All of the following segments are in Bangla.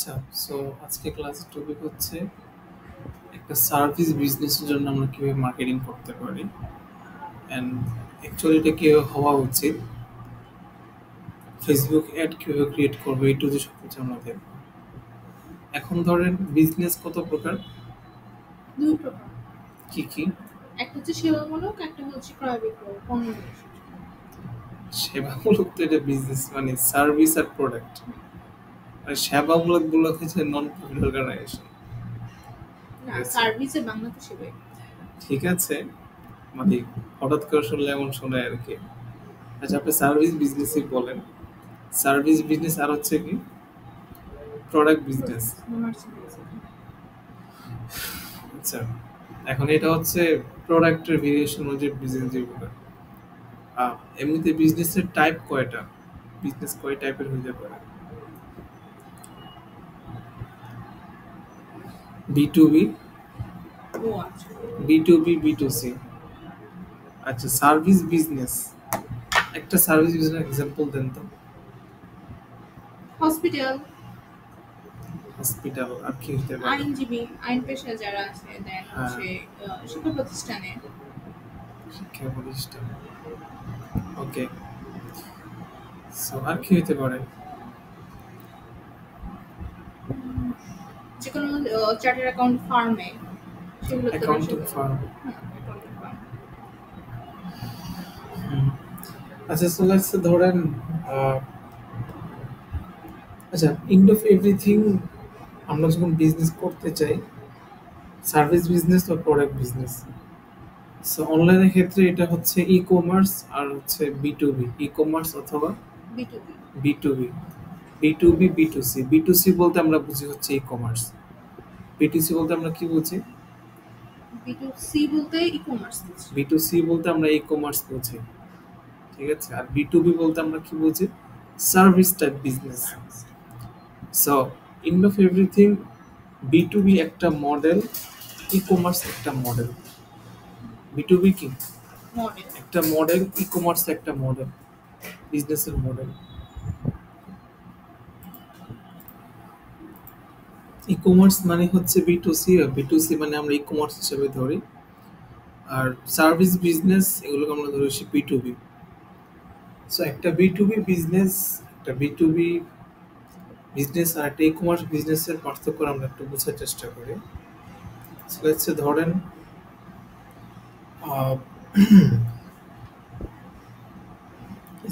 আচ্ছা, সো আজকে ক্লাসের টপিক হচ্ছে একটা সার্ভিস বিজনেসের জন্য আমরা কিভাবে মার্কেটিং করতে পারি অ্যান্ড অ্যাকচুয়ালি এটা কিভাবে হওয়া উচিত, ফেসবুক অ্যাড কিভাবে ক্রিয়েট করবো এই টু যে সব কিছু আমরা দেখবো। এখন ধরেন বিজনেস কত প্রকার, ২ প্রকার। কি কি? একটা হচ্ছে সেবামূলক, একটা হচ্ছে ক্রয় বিক্রয়, পণ্য বিক্রি। সেবামূলক তো এটা বিজনেস মানে সার্ভিস আর প্রোডাক্ট, আর সেবামূলক গুলো হচ্ছে নন প্রফিট অর্গানাইজেশন। না, ঠিক আছে, সার্ভিসের বাংলা তো সেবাই। ঠিক আছে, মানে হঠাৎ করে শুনলে এমন শোনায় আর কি। আচ্ছা, আপনি সার্ভিস বিজনেসই বলেন। সার্ভিস বিজনেস আর হচ্ছে কি প্রোডাক্ট বিজনেস। মার্চেন্ডাইজিং। আচ্ছা, এখন এটা হচ্ছে প্রোডাক্টের ভেরিয়েশন অনুযায়ী বিজনেস যেগুলো। এমনিতে বিজনেসের টাইপ কয়টা, বিজনেস কয় টাইপের হইতে পারে? বি টু বি, ও আচ্ছা। B to B, B to C. আচ্ছা, সার্ভিস বিজনেস, একটা সার্ভিস বিজনেস এক্সাম্পল দেন তো। হসপিটাল, হসপিটাল, আর কি হতে পারে? আইনজীবী, আইন পেশায় যারা আছে, দেন হ্যাঁ, হচ্ছে শিক্ষা প্রতিষ্ঠানে, শিক্ষা প্রতিষ্ঠান। ওকে, সো আর কি হতে পারে? যে কোনো চার্টার অ্যাকাউন্ট ফার্মে, সেগুলোতে অ্যাকাউন্টিং ফার্ম। Accounting firm. আচ্ছা, সো লেটস ধরেন আহ, আচ্ছা, এন্ড অফ এভরিথিং আমরা যখন বিজনেস করতে চাই, সার্ভিস বিজনেস বা প্রোডাক্ট বিজনেস, সো অনলাইনের ক্ষেত্রে এটা হচ্ছে ই কমার্স আর হচ্ছে B to B, e commerce অথবা বি2বি। B to B. B to B, B to C. B to C বলতে আমরা বুঝি হচ্ছে e commerce, B to C বলতে আমরা কি বুঝি? বি2সি বলতে ই-কমার্স বুঝি। বি টু সি বলতে আমরা ই কমার্স বুঝি, ঠিক আছে। আর বি টু বি বলতে আমরা কি বুঝি? Service type business. So end of everything, B to B একটা মডেল, ই কমার্স একটা মডেল। বি টু বি কি মডেল। একটা মডেল, ই কমার্স একটা মডেল, বিজনেসের মডেল। ই কমার্স মানে হচ্ছে বি টু সি, আর বি টু সি মানে আমরা ই কমার্স হিসেবে ধরি। আর সার্ভিস বিজনেস এগুলোকে আমরা ধরে বি টু বি। সো একটা বি টু বি বিজনেস, একটা বি টু বি বিজনেস আর একটা ই কমার্স বিজনেসের পার্থক্য আমরা একটু বোঝার চেষ্টা করি। সো লেটস সে ধরেন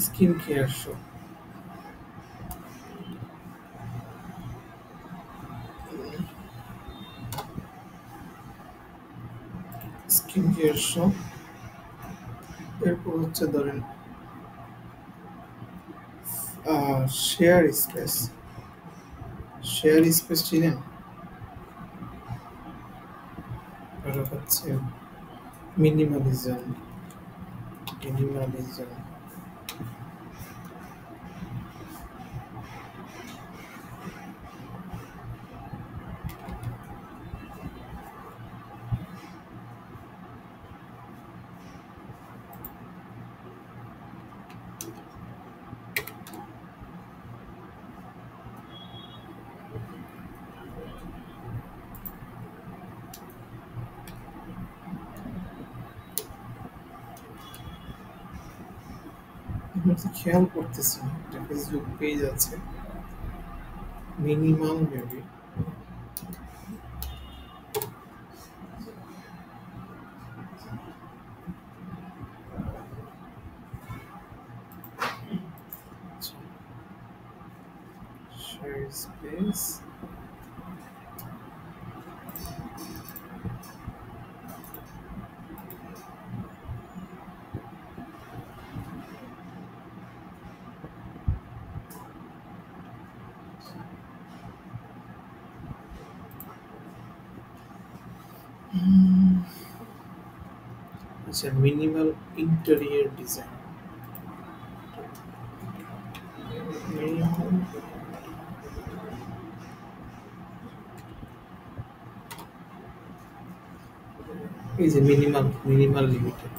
skin care shop, skin care shop. এরপর হচ্ছে ধরেন শেয়ার স্পেস, শেয়ার স্পেস চিনেন? আর হচ্ছে মিনিমালিজম, মিনিমালিজম। আমি তো খেয়াল করতেছি না, একটা ফেসবুক পেজ আছে মিনিমাল মেবি। শেয়ার স্পেস, আচ্ছা, মিনিমাল ইন্টেরিয়র ডিজাইন, এই যে মিনিমাল, মিনিমাল লিমিটেড।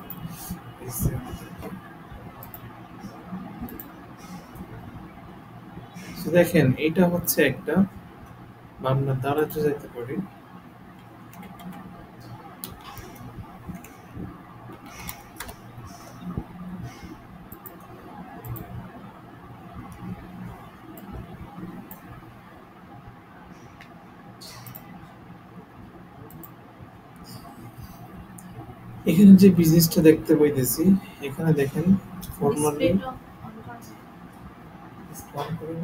দেখেন এটা হচ্ছে একটা বা আমরা দারাজও যাইতে পারি। এখানে যে বিজনেসটা দেখতে পাইতেছি, এখানে দেখেন ফর্মালি ডিসপ্লেটা অন করা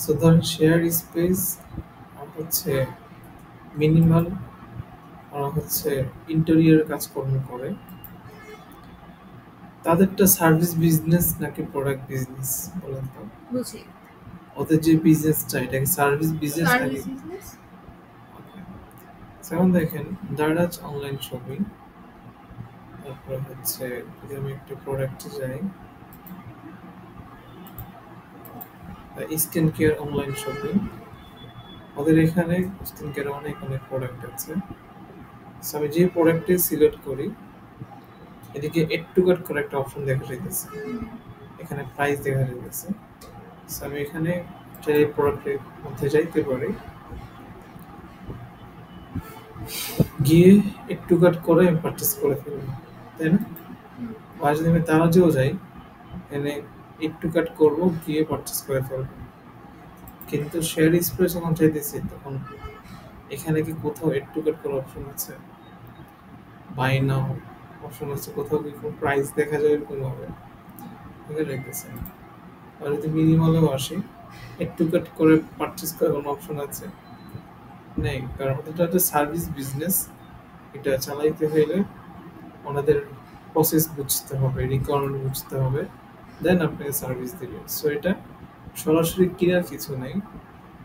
সো ধরেন শেয়ার স্পেস হচ্ছে মিনিমাল, ওরা হচ্ছে ইন্টেরিয়র কাজকর্ম করে। তাদেরটা সার্ভিস বিজনেস নাকি প্রোডাক্ট বিজনেস বলেন তো? বুঝি ওদের যে বিজনেসটা এটা কি সার্ভিস বিজনেস নাকি? Service business. Okay. যেমন দেখেন দারাজ অনলাইন শপিং, তারপর হচ্ছে যদি আমি একটা প্রোডাক্টে যাই, স্কিন কেয়ার অনলাইন শপিং, ওদের এখানে স্কিন কেয়ার অনেক অনেক প্রোডাক্ট আছে। So, আমি যে প্রোডাক্টে সিলেক্ট করি, এদিকে এড টু কার্ট করে একটা অপশন দেখা যাইতেছে, এখানে প্রাইস দেখা যাইতেছে। So, আমি এখানে যে প্রোডাক্টের মধ্যে যাইতে পারি, গিয়ে এড টু কার্ট করে আমি পারচেস করে ফেলবো, তাই না? আর যদি আমি দারাজেও যাই, এখানে এড টু কার্ট করবো, গিয়ে পারচেস করে ফেলবো। কিন্তু শেয়ার স্পেস যখন চাইতেছি, তখন এখানে কি কোথাও এড টু কার্ট করার অপশন আছে? বাই নাও অপশন আছে, কোথাও কি কোনো প্রাইস দেখা যায় এরকম হবে? এখানে রেখেছে। আর যদি মিনিমালেও আসি, এড টু কার্ট করে পারচেস করার কোনো অপশন আছে? নেই, কারণ এটা একটা সার্ভিস বিজনেস, এটা চালাইতে হলে ওনাদের প্রসেস বুঝতে হবে, রিকোয়ারমেন্ট বুঝতে হবে, দেন আপনাকে সার্ভিস দিবে। সো এটা সরাসরি কেনার কিছু নেই,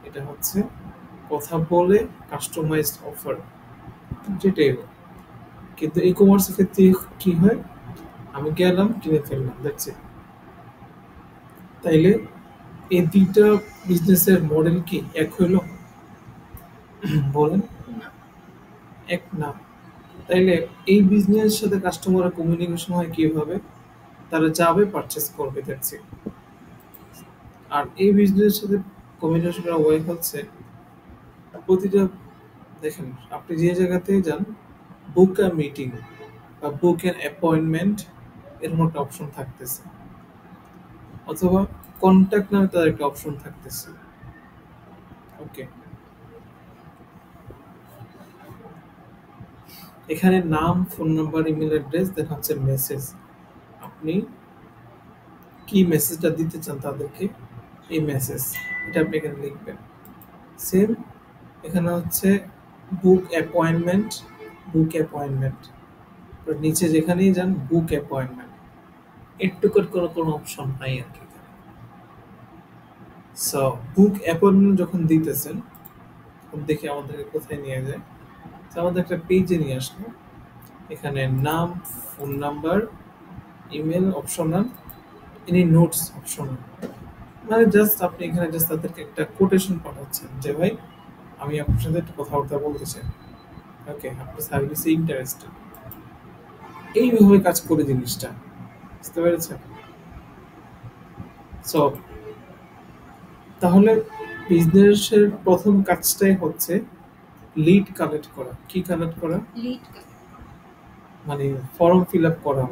এটা হচ্ছে কথা বলে কাস্টমাইজড অফার, যেটাই হোক। কিন্তু ই কমার্সের ক্ষেত্রে কি হয়, আমি গেলাম কিনে ফেললাম, দেখছি। তাইলে এই দুইটা বিজনেসের মডেল কি এক হইল? বলেন, না। এক না। তাইলে এই বিজনেসের সাথে কাস্টমারের কমিউনিকেশন হয় কিভাবে? তারা যাবে পারচেস করবে, দেখছি। আর এই বিজনেসের সাথে কমিউনিকেশন করা ওয়ে হচ্ছে প্রতিটা, দেখেন আপনি যে জায়গাতেই যান, বুক আ মিটিং বা বুক অ্যান অ্যাপয়েন্টমেন্ট এরকম একটা অপশন থাকতেছে, অথবা কন্ট্যাক্ট নামে তার একটা অপশন থাকতেছে। ওকে, এখানে নাম, ফোন নাম্বার, ইমেল অ্যাড্রেস, দেন হচ্ছে মেসেজ। আপনি কি মেসেজটা দিতে চান তাদেরকে, এই মেসেজ এটা আপনি এখানে লিখবেন। সেম এখানে হচ্ছে বুক অ্যাপয়েন্টমেন্ট, বুক অ্যাপয়েন্টমেন্ট, নিচে যেখানেই যান বুক অ্যাপয়েন্টমেন্ট, একটু করে কোনো অপশন নাই আর কি। সো বুক অ্যাপয়েন্টমেন্ট যখন দিতেছেন, তখন দেখি আমাদেরকে কোথায় নিয়ে যায়। তো আমাদের একটা পেজে নিয়ে আসলো, এখানে নাম, phone number, email optional, any notes optional. মানে জাস্ট আপনি এখানে জাস্ট তাদেরকে একটা কোটেশন পাঠাচ্ছেন যে ভাই আমি আপনার সাথে একটু কথাবার্তা বলতে চাই, ওকে আপনার সার্ভিসে ইন্টারেস্টেড। এইভাবে কাজ করে জিনিসটা, বুঝতে পেরেছেন? সো তাহলে বিজনেসের প্রথম কাজটাই হচ্ছে লিড কালেক্ট করা। কি কালেক্ট করা? লিড মানে ফর্ম ফিল আপ করা,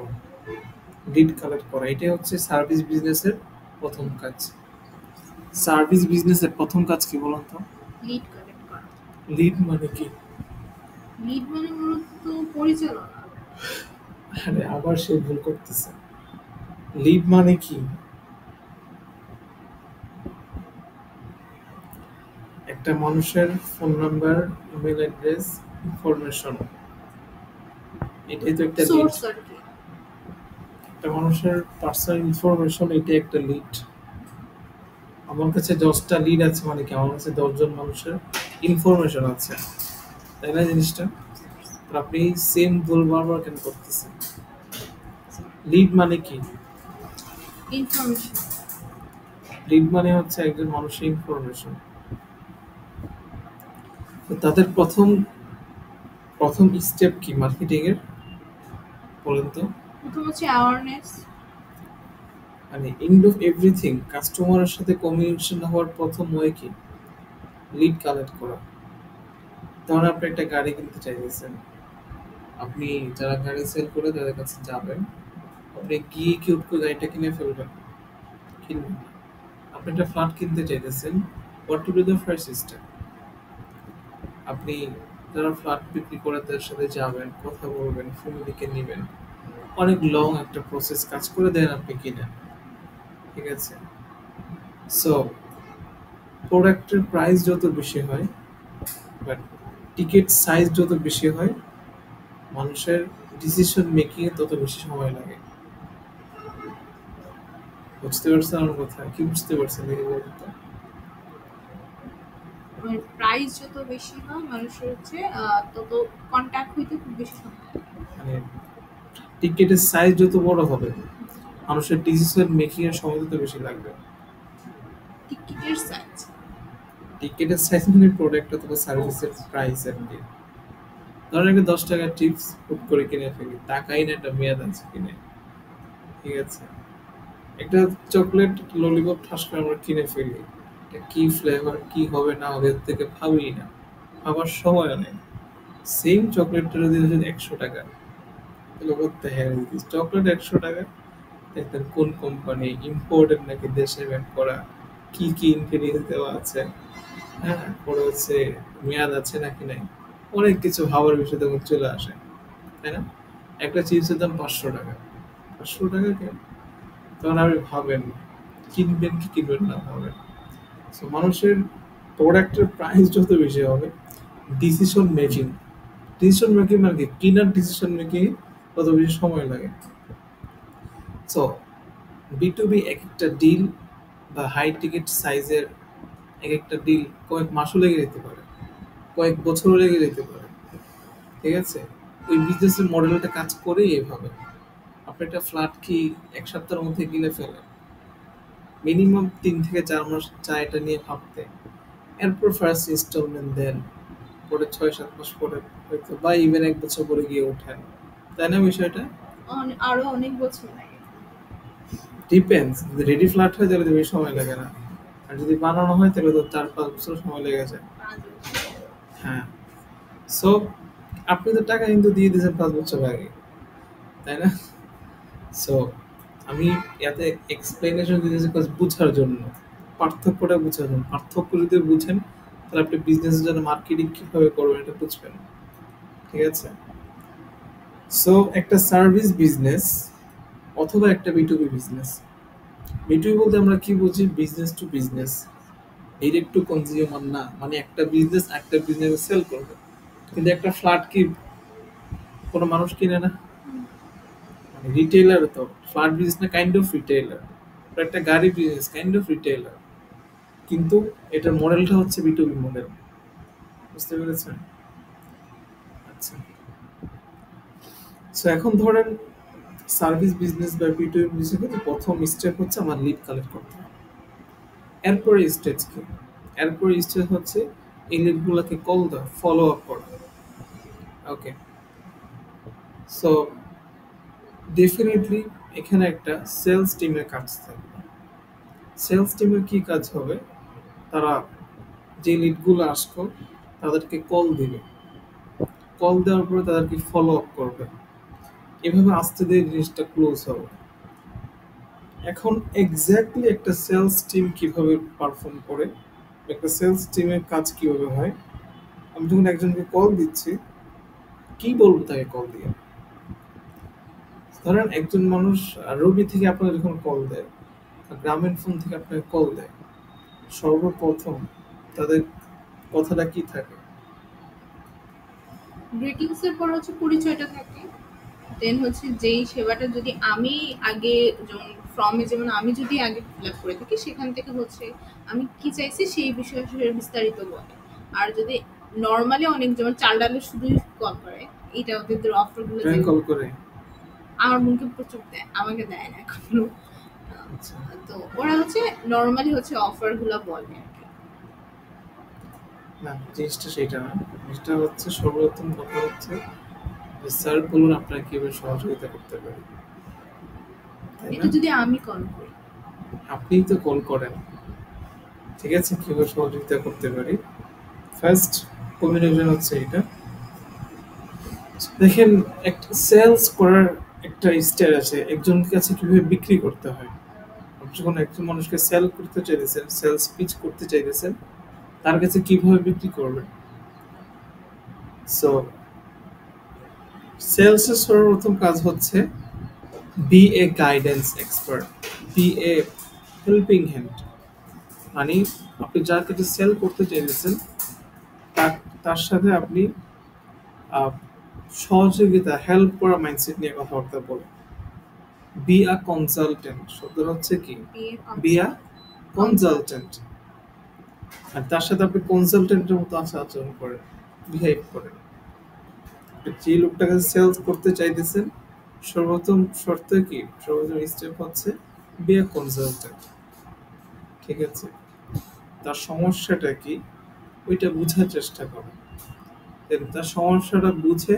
লিড কালেক্ট করা, এটাই হচ্ছে সার্ভিস বিজনেসের প্রথম কাজ। সার্ভিস বিজনেসের প্রথম কাজ কি বলুন তো? লিড কালেক্ট করা। লিড মানে কি? লিড মানে মূলত পরিচালনা। আরে আবার সে ভুল করতেছে। লিড মানে কি? একটা মানুষের phone number, email address, information, এটাই তো একটা লিড। সোর্স আর কি। একটা মানুষের পার্সোনাল ইনফরমেশন, এটা একটা লিড। আমার কাছে 10টা লিড আছে মানে কি, আমার কাছে 10 জন মানুষের ইনফরমেশন আছে, তাই না জিনিসটা? আর আপনি সেম ভুল বারবার কেন করতেছেন? লিড মানে কি? ইনফরমেশন। লিড মানে হচ্ছে একজন মানুষের ইনফরমেশন। তো তাদের প্রথম প্রথম স্টেপ কি মার্কেটিং এর, বলেন তো? প্রথম হচ্ছে অ্যাওয়ারনেস। মানে এন্ড অফ এভরিথিং কাস্টমারের সাথে কমিউনিকেশন হওয়ার প্রথম ওয়ে কি? লিড কালেক্ট করা। ধরেন আপনি একটা গাড়ি কিনতে চাইতেছেন, আপনি যারা গাড়ি সেল করে তাদের কাছে যাবেন, আপনি গিয়ে কি উঠকো গাড়িটা কিনে ফেলবেন? কিনবেন না। আপনি একটা ফ্ল্যাট কিনতে চাইতেছেন, what to do the first step? আপনি যারা ফ্ল্যাট বিক্রি করে তাদের সাথে যাবেন, কথা বলবেন, ফ্যামিলিকে নিবেন, অনেক লং একটা প্রসেস কাজ করে দেন আপনি কিনেন। ঠিক আছে? সো প্রোডাক্টের প্রাইস যত বেশি হয়, বাট টিকিট সাইজ যত বেশি হয়, মানুষের ডিসিশন মেকিং এ তত বেশি সময় লাগে। বুঝতে পারছেন আমার কথা? কি বুঝতে পারছেন দেখি বলুন তো? মানে প্রাইস যত বেশি হয় মানুষের হচ্ছে তত কন্ট্যাক্ট হইতে খুব বেশি সময় লাগে। মানে টিকিটের সাইজ যত বড় হবে, মানুষের ডিসিশন মেকিং এর সময় তত বেশি লাগবে। টিকিটের সাইজ টিকিটের সাইজ মানে প্রোডাক্ট অথবা সার্ভিসের প্রাইস আর কি। ধরেন একটা 10 টাকার চিপস হুট করে কিনে ফেলি, টাকাই না, একটা মেয়াদ আছে কিনে। ঠিক আছে? একটা চকলেট ললিপপ ঠাস করে আমরা কিনে ফেলি, এটা কি ফ্লেভার কি হবে না হবে এর থেকে ভাবি না, ভাবার সময় নেই। সেম চকলেটটা যদি হচ্ছে 100 টাকা, তাহলে করতে হ্যাঁ চকলেট 100 টাকা, দেখতেন কোন কোম্পানি ইম্পোর্টেড নাকি দেশে ব্যাক করা, কি কি ইনগ্রেডিয়েন্টস দেওয়া আছে, হ্যাঁ, পরে হচ্ছে মেয়াদ আছে নাকি নাই, অনেক কিছু ভাবার বিষয় তখন চলে আসে, তাই না? একটা চিপসের দাম 500 টাকা, 500 টাকা কেন? তখন আপনি ভাবেন কিনবেন কি কিনবেন না ভাবেন। সো মানুষের প্রোডাক্টের প্রাইস যত বেশি হবে, ডিসিশন মেকিং ডিসিশন মেকিং মানে কি, কিনার ডিসিশন মেকিং তত বেশি সময় লাগে। সো B2B এক একটা ডিল বা হাই টিকিট সাইজের এক একটা ডিল কয়েক মাসও লেগে যেতে পারে, কয়েক বছরও লেগে যেতে পারে। ঠিক আছে? ওই বিজনেসের মডেলটা কাজ করেই এভাবে। আপনি একটা ফ্ল্যাট কি 1 সপ্তাহের মধ্যে কিনে ফেলেন, মিনিমাম 3 থেকে 4 মাস চায় এটা নিয়ে ভাবতে। এরপর ফার্স্ট ইনস্টলমেন্ট দেন, পরে 6-7 মাস পরে হয়তো বা ইভেন 1 বছর পরে গিয়ে ওঠেন, তাই না বিষয়টা? আরো অনেক বছর লাগে। ডিপেন্ডস, যদি রেডি ফ্ল্যাট হয় তাহলে তো বেশি সময় লাগে না, আর যদি বানানো হয় তাহলে তো 4-5 বছর সময় লেগে যায়। 5 বছর। হ্যাঁ। সো আপনি তো টাকা কিন্তু দিয়ে দিয়েছেন 5 বছর আগে, তাই না? সো আমি এতে এক্সপ্লেনেশন দিতেছি কাজ বুঝার জন্য, পার্থক্যটা বুঝার জন্য। পার্থক্য যদি বুঝেন তাহলে আপনি বিজনেসের জন্য মার্কেটিং কিভাবে করবেন এটা বুঝবেন। ঠিক আছে? সো একটা সার্ভিস বিজনেস অথবা একটা B2B বিজনেস। B2B বলতে আমরা কি বুঝি? Business to business, direct to consumer না, মানে একটা বিজনেস একটা বিজনেস সেল করবে। কিন্তু একটা ফ্ল্যাট কি কোনো মানুষ কিনে না? মানে রিটেইলার তো, ফ্ল্যাট বিজনেস না কাইন্ড অফ রিটেইলার, একটা গাড়ি বিজনেস কাইন্ড অফ রিটেইলার, কিন্তু এটার মডেলটা হচ্ছে B2B মডেল। বুঝতে পেরেছেন? আচ্ছা। সো এখন ধরেন সার্ভিস বিজনেস বা B2B বিজনেস কিন্তু প্রথম স্টেপ হচ্ছে আমার লিড কালেক্ট করতে হবে। এরপরে স্টেজ কি? এরপরে স্টেজ হচ্ছে এই লিডগুলোকে কল দেওয়া, ফলো আপ করা। ওকে। সো ডেফিনেটলি এখানে একটা সেলস টিমের কাজ থাকবে। সেলস টিমের কি কাজ হবে? তারা যে লিডগুলো আসলো তাদেরকে কল দিবে, কল দেওয়ার পরে তাদেরকে ফলো আপ করবে, এভাবে আস্তে ধীরে জিনিসটা ক্লোজ হবে। এখন এক্স্যাক্টলি একটা সেলস টিম কিভাবে পারফর্ম করে, একটা সেলস টিমের কাজ কিভাবে হয়, আমি যখন একজনকে কল দিচ্ছি কি বলবো তাকে কল দিয়ে? ধরেন একজন মানুষ রবি থেকে আপনাকে যখন কল দেয়, গ্রামীণ ফোন থেকে আপনাকে কল দেয়, সর্বপ্রথম তাদের কথাটা কি থাকে? গ্রিটিংস এর পর হচ্ছে পরিচয়টা থাকে। দেন হচ্ছে যেই সেবাটা যদি আমি আগে, যেমন ফর্মে যেমন আমি যদি আগে ফিল আপ করে থাকি, সেখান থেকে হচ্ছে আমি কি চাইছি সেই বিষয়ে সে বিস্তারিত বলে। আর যদি নর্মালি অনেক যেমন চাল ডালে শুধুই কল করে, এইটা ওদের অফার গুলো ব্যাংক কল করে? আমার বোনকে প্রচুর দেয়, আমাকে দেয় না এখনো। আচ্ছা। তো ওরা হচ্ছে নর্মালি হচ্ছে অফার গুলো বলে আর কি। না, জিনিসটা সেটা না। জিনিসটা হচ্ছে সর্বপ্রথম কথা হচ্ছে যে, স্যার বলুন আপনাকে কিভাবে সহযোগিতা করতে পারি, তাই না? এটা যদি আমি কল করি, আপনিই তো কল করেন। ঠিক আছে, কিভাবে সহযোগিতা করতে পারি? ফার্স্ট কমিউনিকেশন হচ্ছে এটা। দেখেন, একটা সেলস করার একটা স্টাইল আছে, একজনের কাছে কিভাবে বিক্রি করতে হয়। আপনি যখন একজন মানুষকে সেল করতে চাইতেছেন, সেলস পিচ করতে চাইতেছেন, তার কাছে কিভাবে বিক্রি করবেন? সো সেলসের সর্বপ্রথম কাজ হচ্ছে be a guidance expert, be a helping hand. মানে আপনি যার কাছে সেল করতে চাইতেছেন, তার তার সাথে আপনি আহ, সহযোগিতা, হেল্প করা মাইন্ডসেট নিয়ে কথাবার্তা বলেন। বি আ কনসালটেন্ট শব্দটা হচ্ছে কি? বিয়ে বি আ কনসাল্ট। কনসালটেন্ট। আর তার সাথে আপনি কনসালটেন্টের মতো আচরণ করেন, বিহেভ করেন। যে লোকটাকে সেলস করতে চাইতেছেন, সর্বপ্রথম শর্ত কি, সর্বপ্রথম স্টেপ হচ্ছে বি আ কনসালটেন্ট। ঠিক আছে, তার সমস্যাটা কি ওইটা বুঝার চেষ্টা করো। Then তার সমস্যাটা বুঝে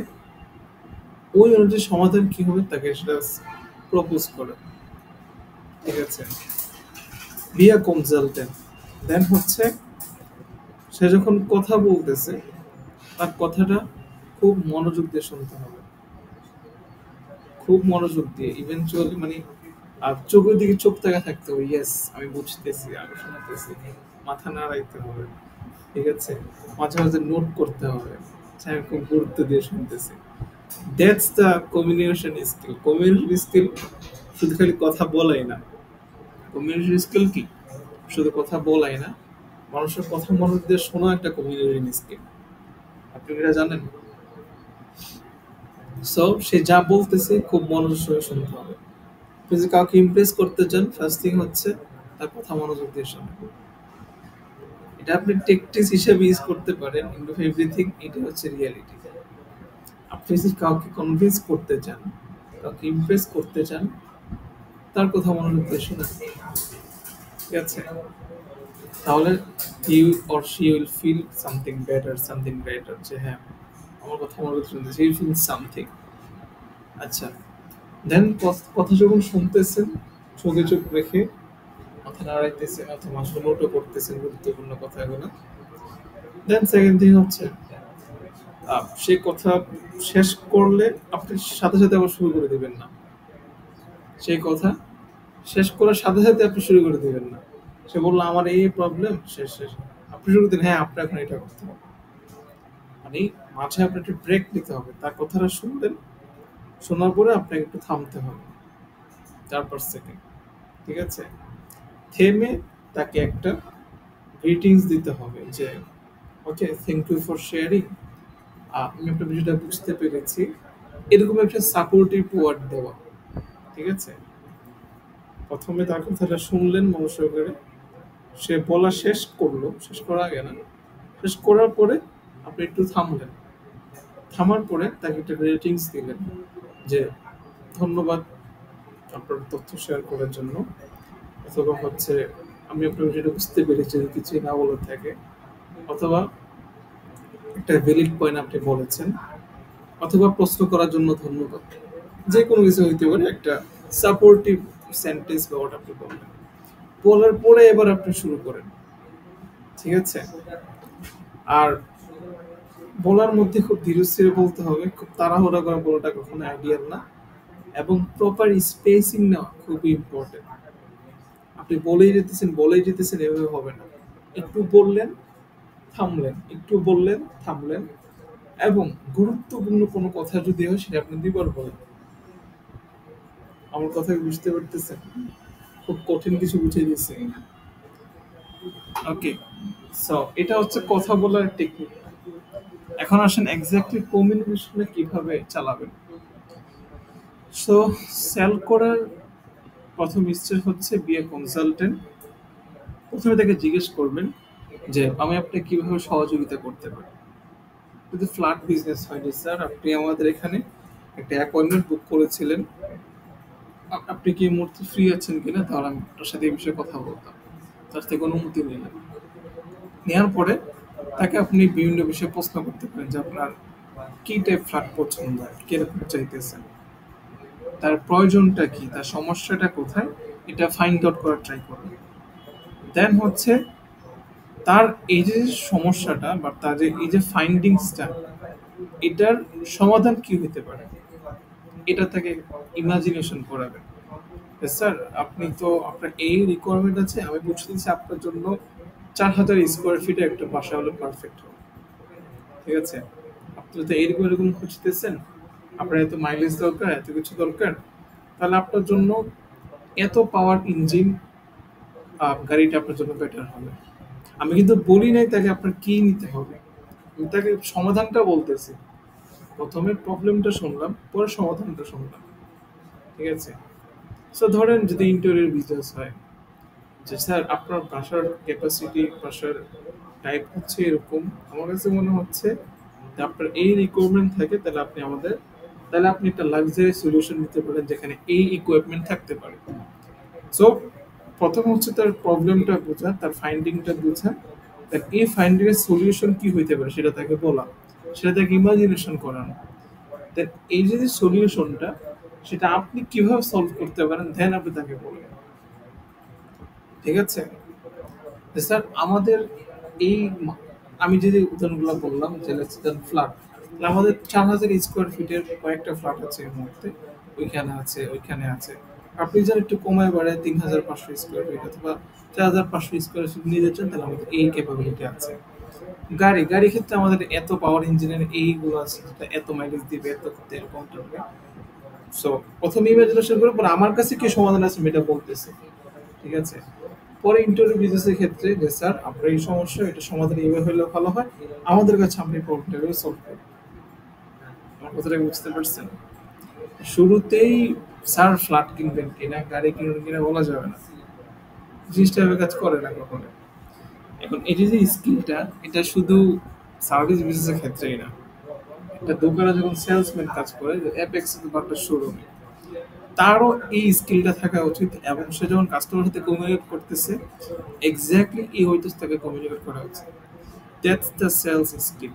ওই অনুযায়ী সমাধান কি হবে তাকে সেটা প্রপোজ করে। ঠিক আছে, বি আ কনসালটেন্ট। দেন হচ্ছে সে যখন কথা বলতেছে, তার কথাটা খুব মনোযোগ দিয়ে শুনতে হবে, খুব মনোযোগ দিয়ে, ইভেনচুয়ালি মানে আর চোখের দিকে চোখ তাকা থাকতে হবে। ইয়েস, আমি বুঝতেছি, আমি শুনতেছি, মাথা নাড়াইতে হবে। ঠিক আছে, মাঝে মাঝে নোট করতে হবে যে আমি খুব গুরুত্ব দিয়ে শুনতেছি। That's the communication skill. Communication skill শুধু খালি কথা বলাই না। কমিউনিকেশন স্কিল কি শুধু কথা বলাই না, মানুষের কথা মনোযোগ দিয়ে শোনা একটা কমিউনিকেশন স্কিল। আপনি এটা জানেন? সো সে যা বলতেছে খুব মনোযোগ সহকারে শুনতে হবে। আপনি যদি কাউকে ইমপ্রেস করতে চান, ফার্স্ট থিং হচ্ছে তার কথা মনোযোগ দিয়ে শোনা। এটা আপনি টেকটিক্স হিসেবে ইউজ করতে পারেন, ইন্ডু এভরিথিং, এটা হচ্ছে রিয়েলিটি। আপনি যদি কাউকে কনভিন্স করতে চান, কাউকে ইমপ্রেস করতে চান, তার কথা মনোযোগ দিয়ে শোনা। ঠিক আছে, তাহলে you or she will feel something better, something better, যে হ্যাঁ আমার কথা মনোযোগ শুনতেছে, ইউ ফিল সামথিং। আচ্ছা, দেন কথা যখন শুনতেছেন, চোখে চোখ রেখে মাথা নাড়াইতেছেন অথবা আসলে নোটও করতেছেন গুরুত্বপূর্ণ কথাগুলো। দেন সেকেন্ড থিং হচ্ছে সে কথা শেষ করলে আপনি সাথে সাথে আবার শুরু করে দিবেন না। সেই কথা শেষ করার সাথে সাথে আপনি শুরু করে দিবেন না। সে বললো আমার এই প্রবলেম, শেষ শেষ, আপনি শুরু দিন হ্যাঁ আপনার এখন এটা করতে হবে। মানে মাঝে আপনার একটু ব্রেক নিতে হবে, তার কথাটা শুনলেন, শোনার পরে আপনাকে একটু থামতে হবে 4-5 সেকেন্ড। ঠিক আছে, থেমে তাকে একটা গ্রিটিংস দিতে হবে যে ওকে, থ্যাংক ইউ ফর শেয়ারিং, আমি আপনার বিষয়টা বুঝতে পেরেছি, এরকম একটা সাপোর্টিভ ওয়ার্ড দেওয়া। ঠিক আছে, প্রথমে তার কথাটা শুনলেন মন সহকারে, সে বলা শেষ করলো, শেষ করার আগে না, শেষ করার পরে আপনি একটু থামলেন, থামার পরে তাকে একটা রেটিংস দিলেন যে ধন্যবাদ আপনার তথ্য শেয়ার করার জন্য, অথবা হচ্ছে আমি আপনার বিষয়টা বুঝতে পেরেছি যদি কিছুই না বলে থাকে, অথবা একটা ভ্যালিড পয়েন্ট আপনি বলেছেন, অথবা প্রশ্ন করার জন্য ধন্যবাদ। যে কোনো কিছু হইতে পারে, একটা সাপোর্টিভ সেন্টেন্স বা ওয়ার্ড আপনি বললেন, বলার পরে এবার আপনি শুরু করেন। ঠিক আছে, আর বলার মধ্যে খুব ধীরে স্থিরে বলতে হবে, খুব তাড়াহুড়া করে বলাটা কখনো আইডিয়াল না, এবং প্রপার স্পেসিং নেওয়া খুবই ইম্পর্টেন্ট। আপনি বলেই যেতেছেন এভাবে হবে না। একটু বললেন, থামলেন, একটু বললেন, থামলেন, এবং গুরুত্বপূর্ণ কোনো কথা যদি হয় সেটা আপনি দুইবার বলেন। আমার কথা কি বুঝতে পারতেছেন? খুব কঠিন কিছু বুঝিয়ে দিচ্ছে। ওকে, সো এটা হচ্ছে কথা বলার টেকনিক। এখন আসেন এক্স্যাক্টলি কমিউনিকেশনে কিভাবে চালাবেন। সো সেল করার প্রথম স্টেজ হচ্ছে বি এ কনসালটেন্ট। প্রথমে তাকে জিজ্ঞেস করবেন যে আমি আপনাকে কিভাবে সহযোগিতা করতে পারি। যদি ফ্ল্যাট বিজনেস হয়, যে স্যার আপনি আমাদের এখানে একটা অ্যাপয়েন্টমেন্ট বুক করেছিলেন, আপনি কি এই মুহূর্তে ফ্রি আছেন কিনা, তাহলে আমি আপনার সাথে এই বিষয়ে কথা বলতাম। তার থেকে অনুমতি নিলেন, নেওয়ার পরে তাকে আপনি বিভিন্ন বিষয়ে প্রশ্ন করতে পারেন যে আপনার কি টাইপ ফ্ল্যাট পছন্দ, কিরকম চাইতেছেন, তার প্রয়োজনটা কি, তার সমস্যাটা কোথায়, এটা ফাইন্ড আউট করার ট্রাই করবে। দেন হচ্ছে তার এই যে সমস্যাটা বা তার যে এই যে ফাইন্ডিংসটা, এটার সমাধান কি হতে পারে, এটা তাকে ইমাজিনেশন করাবে। স্যার আপনি তো আপনার এই রিকোয়ারমেন্ট আছে, আমি বুঝতেছি আপনার জন্য 4,000 স্কোয়ার ফিটে একটা বাসা হলে পারফেক্ট হবে। ঠিক আছে, আপনি তো এরকম এরকম খুঁজতেছেন, আপনার এত মাইলেজ দরকার, এত কিছু দরকার, তাহলে আপনার জন্য এত পাওয়ার ইঞ্জিন গাড়িটা আপনার জন্য বেটার হবে। আমি কিন্তু বলি নাই তাকে আপনার কি নিতে হবে, আমি তাকে সমাধানটা বলতেছি। প্রথমে প্রবলেমটা শুনলাম, পরে সমাধানটা শুনলাম। ঠিক আছে, সো ধরেন যদি ইন্টেরিয়র বিজনেস হয়, যে স্যার আপনার বাসার ক্যাপাসিটি, বাসার টাইপ হচ্ছে এরকম, আমার কাছে মনে হচ্ছে যে আপনার এই রিকোয়ারমেন্ট থাকে, তাহলে আপনি একটা লাক্সারি সলিউশন নিতে পারেন যেখানে এই ইকুইপমেন্ট থাকতে পারে। সো প্রথম হচ্ছে তার প্রবলেমটা বোঝা, তার ফাইন্ডিংটা বোঝা, তার এই ফাইন্ডিং এর সলিউশন কি হইতে পারে সেটা তাকে বলা, সেটা তাকে ইমাজিনেশন করানো। দেন এই যে সলিউশনটা, সেটা আপনি কিভাবে সলভ করতে পারেন, দেন আপনি তাকে বলবেন। ঠিক আছে, যে স্যার আমাদের এই আমি যে যে উদাহরণগুলো বললাম যে ফ্ল্যাট, আমাদের 4,000 স্কোয়ার ফিটের কয়েকটা ফ্ল্যাট আছে এর মধ্যে, ওইখানে আছে ওইখানে আছে। আপনি যেন একটু কমায় বাড়ায় 3,500 স্কোয়ার ফিট অথবা 4,500 স্কোয়ার ফিট নিয়ে যাচ্ছেন, তাহলে আমাদের এই ক্যাপাবিলিটি আছে। গাড়ি ক্ষেত্রে আমাদের এত পাওয়ার ইঞ্জিনের এইগুলো আছে, যেটা এত মাইলেজ দিবে, এত তেল কম টানবে। সো প্রথমে ইমাজিনেশন করে পরে আমার কাছে কি সমাধান আছে আমি এটা বলতেছি। ঠিক আছে, পরে ইন্টারভিউ বিজনেসের ক্ষেত্রে যে স্যার আপনার এই সমস্যা, এটা সমাধান এইভাবে হলে ভালো হয়, আমাদের কাছে আপনি প্রবলেমটা সলভ করুন। আমার কথাটা বুঝতে পারছেন? শুরুতেই স্যার ফ্ল্যাট কিনবেন কিনা, গাড়ি কিনবেন কিনা বলা যাবে না, জিনিসটা এভাবে কাজ করে না কখনো। এখন এই যে স্কিলটা, এটা শুধু সার্ভিস বিজনেসের ক্ষেত্রেই না, একটা দোকানে যখন সেলসম্যান কাজ করে, অ্যাপেক্স বা একটা শোরুমে, তারও এই স্কিলটা থাকা উচিত। এবং সে যখন কাস্টমার সাথে কমিউনিকেট করতেছে, এক্স্যাক্টলি এই হইতে তাকে কমিউনিকেট করা উচিত। That's the sales skill.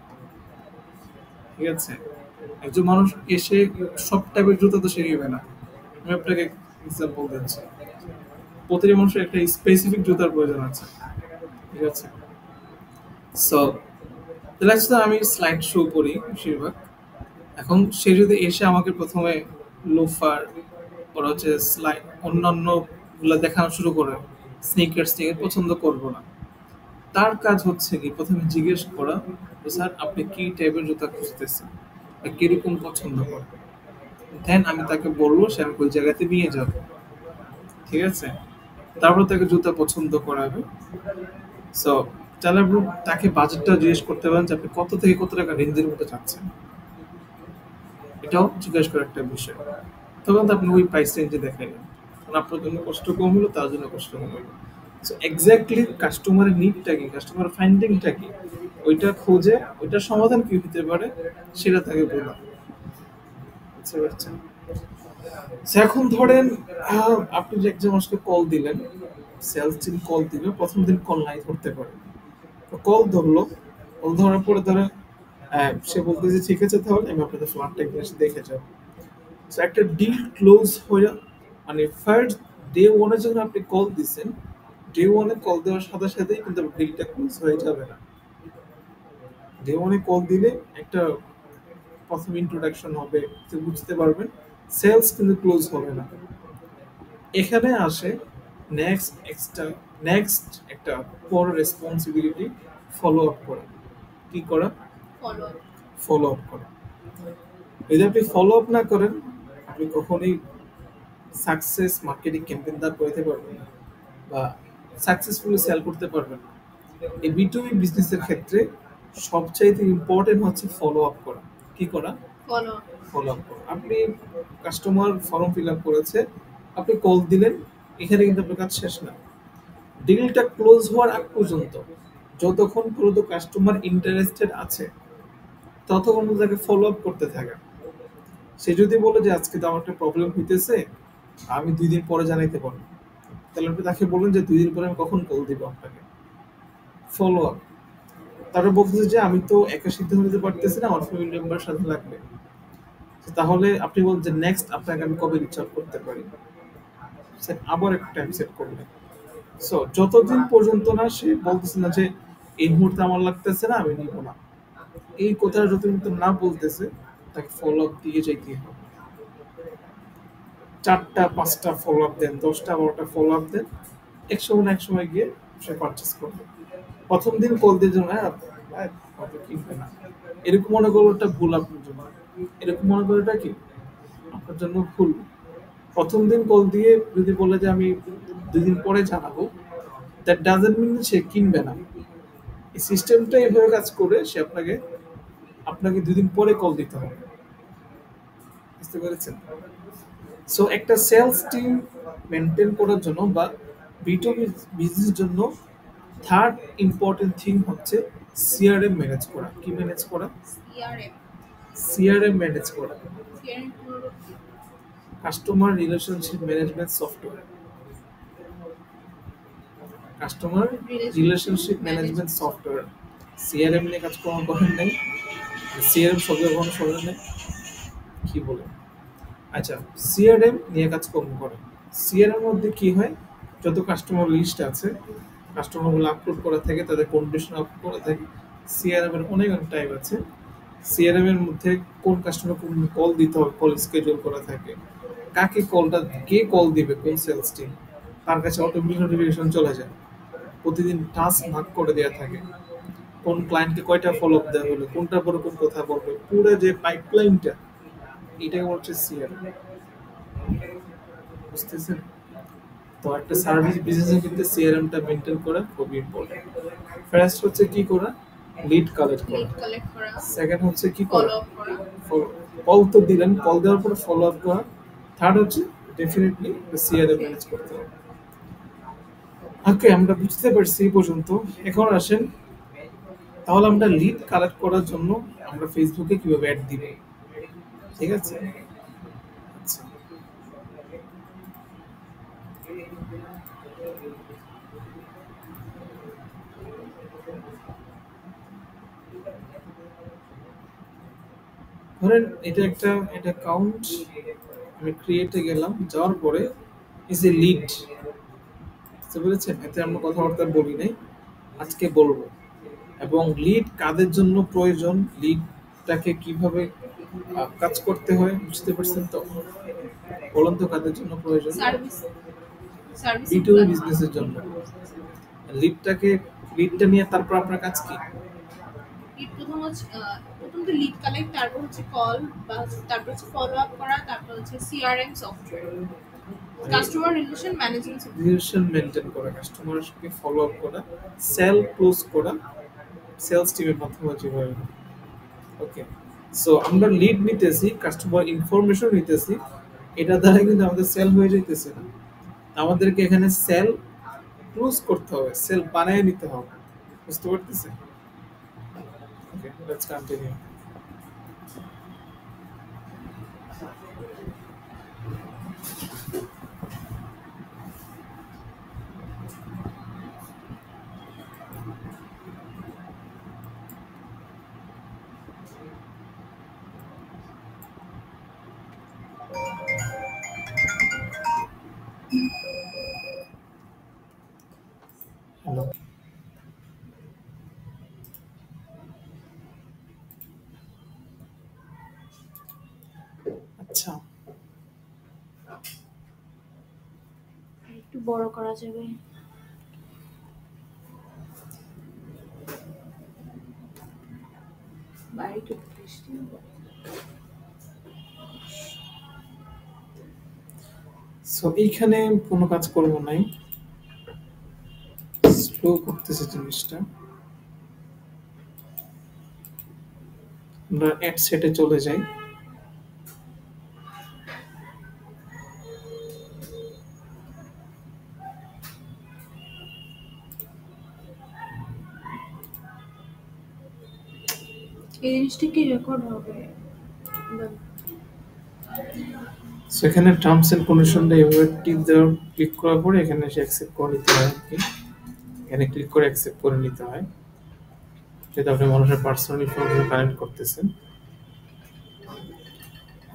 ঠিক আছে, একজন মানুষ এসে সব টাইপের জুতা তো সে নিবে না। আমি আপনাকে এক্সাম্পল দিচ্ছি, প্রতিটি মানুষের একটা স্পেসিফিক জুতার প্রয়োজন আছে। ঠিক আছে, সো তাহলে আমি স্লাইড শো করি বেশিরভাগ। এখন সে যদি এসে আমাকে প্রথমে লোফার, ওরা হচ্ছে স্লাইড, অন্যান্য গুলা দেখানো শুরু করে, স্নিকার্স টিকে পছন্দ করবো না। তার কাজ হচ্ছে কি প্রথমে জিজ্ঞেস করা, যে স্যার আপনি কি টাইপের জুতা খুঁজতেছেন বা কিরকম পছন্দ করেন। দেন আমি তাকে বলবো সে আমাকে ওই জায়গাতে নিয়ে যাবে। ঠিক আছে, তারপর তাকে জুতা পছন্দ করাবে। সো তাহলে আপনি তাকে বাজেটটা জিজ্ঞেস করতে পারেন যে আপনি কত থেকে কত টাকা রেঞ্জের মধ্যে চাচ্ছেন, এটাও জিজ্ঞেস করার একটা বিষয়। তখন তো আপনি ওই প্রাইস রেঞ্জে দেখাইলেন, কারণ আপনার জন্য কষ্ট কম হলো, তার জন্য কষ্ট কম হলো। সো এক্স্যাক্টলি কাস্টমারের নিডটা কি, কাস্টমার ফাইন্ডিংটা কি, ওইটা খোঁজে, ওইটার সমাধান কি হতে পারে সেটা তাকে বলা। বুঝতে পারছেন? So, এখন ধরেন আপনি যে একজন মানুষকে কল দিলেন, সেলস টিম কল দিল, প্রথম দিন কল নাই ধরতে পারে, তো কল ধরলো, কল ধরার পরে ধরেন সে বলতেছে ঠিক আছে তাহলে আমি আপনাদের ফ্ল্যাটটা একদিন এসে দেখে যাবো। So, একটা ডিল ক্লোজ হয়ে, মানে ফার্স্ট ডে ওয়ানে যখন আপনি কল দিচ্ছেন, ডে ওয়ানে কল দেওয়ার সাথে সাথেই কিন্তু ডিলটা ক্লোজ হয়ে যাবে না। ডে ওয়ানে কল দিলে একটা প্রথম ইন্ট্রোডাকশন হবে, যে বুঝতে পারবেন, সেলস কিন্তু ক্লোজ হবে না। এখানে আসে নেক্সট একটা বড় রেসপন্সিবিলিটি, ফলো আপ করা। কি করা? ফলো ফলো আপ করা। যদি আপনি ফলো আপ না করেন, আপনি কখনোই সাকসেস মার্কেটিং ক্যাম্পেইন দাঁড় করাতে পারবেন না বা সাকসেসফুলি সেল করতে পারবেন না। এই বিটুবি বিজনেসের ক্ষেত্রে সবচাইতে ইম্পর্টেন্ট হচ্ছে ফলো আপ করা। কি করা? ফলো ফলো আপ করা। আপনি কাস্টমার ফর্ম ফিল আপ করেছে, আপনি কল দিলেন, এখানে কিন্তু আপনার কাজ শেষ না। ডিলটা ক্লোজ হওয়ার আগ পর্যন্ত, যতক্ষণ পর্যন্ত কাস্টমার ইন্টারেস্টেড আছে, ততক্ষণ পর্যন্ত তাকে ফলো আপ করতে থাকে। সে যদি বলে যে আজকে তো আমার একটা প্রবলেম হইতেছে, আমি 2 দিন পরে জানাইতে পারবো, তাহলে আপনি তাকে বলুন যে 2 দিন পরে আমি কখন কল দিব আপনাকে। Follow up. তারপর বলতেছে যে আমি তো একা সিদ্ধান্ত নিতে পারতেছি না, আমার ফ্যামিলি মেম্বার সাথে লাগবে। তো তাহলে আপনি বলুন যে নেক্সট আপনাকে আমি কবে রিচ আউট করতে পারি। সেট আবার একটা টাইম সেট করলেন। সো যতদিন পর্যন্ত না সে বলতেছে না যে এই মুহূর্তে আমার লাগতেছে না, আমি নিব না, এই কথাটা যতদিন তো না বলতেছে, তাকে ফলো আপ দিয়ে যাইতে হবে। 4টা 5টা ফলো আপ দেন, 10টা 12টা ফলো আপ দেন, এক সময় গিয়ে সে পারচেস করবে। প্রথম দিন কল দিয়ে জন্য হ্যাঁ ভাই, হয়তো কিনবে না, এরকম মনে করো ওটা ভুল আপনার জন্য, এরকম মনে করো এটা কি আপনার জন্য ভুল। প্রথম দিন কল দিয়ে যদি বলে যে আমি 2 দিন পরে জানাবো, দ্যাট ডাজন্ট মিন সে কিনবে না। এই সিস্টেমটা এভাবে কাজ করে, সে আপনাকে আপনাকে 2 দিন পরে কল দিতে হবে। বুঝতে পেরেছেন? সো একটা সেলস টিম মেনটেন করার জন্য বা B2B বিজনেসের জন্য থার্ড ইম্পর্টেন্ট থিং হচ্ছে সিআরএম ম্যানেজ করা। কি ম্যানেজ করা? সিআরএম। সিআরএম ম্যানেজ করা, সিআরএম পুরো কি? Customer relationship management software. Customer relationship management software. CRM নিয়ে কাজ করেন নাই? সিআরএম সফটওয়্যার কোনো শোনেন নাই? কি বলে? আচ্ছা, সিআরএম নিয়ে কাজকর্ম করে। সিআরএম মধ্যে কি হয়, যত কাস্টমার লিস্ট আছে, কাস্টমারগুলো আপলোড করা থাকে, তাদের কন্ডিশন আপলোড করা থাকে। সিআরএম এর অনেক অনেক টাইপ আছে। সিআরএম এর মধ্যে কোন কাস্টমার কোন কল দিতে হবে, কল স্কেডিউল করা থাকে, কাকে কলটা, কে কল দিবে, কোন সেলস টিম, তার কাছে অটোমেটিক নোটিফিকেশন চলে যায়। প্রতিদিন টাস্ক ভাগ করে দেওয়া থাকে, কোন ক্লায়েন্টকে কয়টা ফলো আপ দেওয়া হলো, কোনটার পরে কোন কথা বলবে, পুরো যে পাইপলাইনটা, এটাকে হচ্ছে সিআরএম। বুঝতেছেন? তো একটা সার্ভিস বিজনেসের ক্ষেত্রে সিআরএমটা মেনটেন করা খুবই ইম্পর্টেন্ট। ফার্স্ট হচ্ছে কি করা, লিড কালেক্ট করা। লিড কালেক্ট করা, সেকেন্ড হচ্ছে কি ফলো করা, আপ করা, কল তো দিলেন, কল দেওয়ার পরে ফলো আপ করা। থার্ড হচ্ছে ডেফিনেটলি সিআরএম ম্যানেজ করতে হবে। ওকে, আমরা বুঝতে পারছি এই পর্যন্ত। এখন আসেন, তাহলে আমরা লিড কালেক্ট করার জন্য আমরা ফেসবুকে কিভাবে অ্যাড দিব, ঠিক আছে? আচ্ছা, ধরেন এটা অ্যাকাউন্ট, আমি ক্রিয়েটে গেলাম, যাওয়ার পরে ইজ এ লিড। বুঝতে পেরেছেন? এতে আমরা কথাবার্তা বলি নাই, আজকে বলবো। এবং লিড কাদের জন্য প্রয়োজন, লিডটাকে কিভাবে কাজ করতে হয়, বুঝতে পারছেন তো? বলুন তো কাদের জন্য প্রয়োজন? সার্ভিস, সার্ভিসিং B2B বিজনেসের জন্য। লিডটাকে, লিডটা নিয়ে তারপর আপনার কাজ কি? লিড প্রথম তো লিড কালেক্ট, তারপর হচ্ছে কল, বা তারপর হচ্ছে ফলো আপ করা, তারপর হচ্ছে CRM software, customer relation management software. Relation maintain করা, কাস্টমারকে ফলো আপ করা, সেল ক্লোজ করা, সেলস টিমের মাধ্যমে যেভাবে। ওকে, সো আমরা লিড নিতেছি, কাস্টমার ইনফরমেশন নিতেছি, এটা দ্বারা কিন্তু আমাদের সেল হয়ে যাইতেছে না। আমাদেরকে এখানে সেল ক্লোজ করতে হবে, সেল বানায় নিতে হবে। বুঝতে পারতেছেন? ওকে, লেটস কন্টিনিউ। হ্যালো। আচ্ছা, একটু বড় করা যাবে? বাইরে একটু বৃষ্টি হবে। সো এইখানে কোনো কাজ করব নাই, স্লো করতেছে জিনিসটা। আমরা অ্যাড সেটে চলে যাই। এই জিনিসটা কি রেকর্ড হবে? সো এখানে টার্মস এন্ড কন্ডিশনটা এভাবে টিপ দেওয়ার, ক্লিক করার পরে এখানে এসে অ্যাকসেপ্ট করে নিতে হয় আর কি। এখানে ক্লিক করে অ্যাকসেপ্ট করে নিতে হয়, যেটা আপনি মানুষের পার্সোনাল ইনফরমেশন কানেক্ট করতেছেন।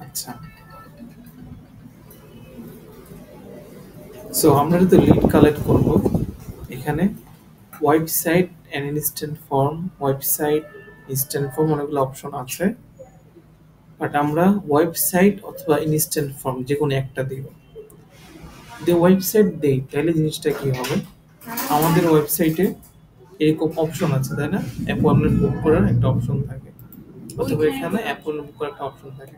আচ্ছা, সো আমরা যদি লিড কালেক্ট করব, এখানে website and instant form, website instant form অনেকগুলো অপশন আছে, বাট আমরা ওয়েবসাইট অথবা ইনস্ট্যান্ট ফর্ম যে কোনো একটা দিব। যদি ওয়েবসাইট দেই তাহলে জিনিসটা কি হবে, আমাদের ওয়েবসাইটে এরকম অপশন আছে তাই না, অ্যাপয়েন্টমেন্ট বুক করার একটা অপশন থাকে, অথবা ওইখানে এখানে অ্যাপয়েন্টমেন্ট বুক করার একটা অপশন থাকে।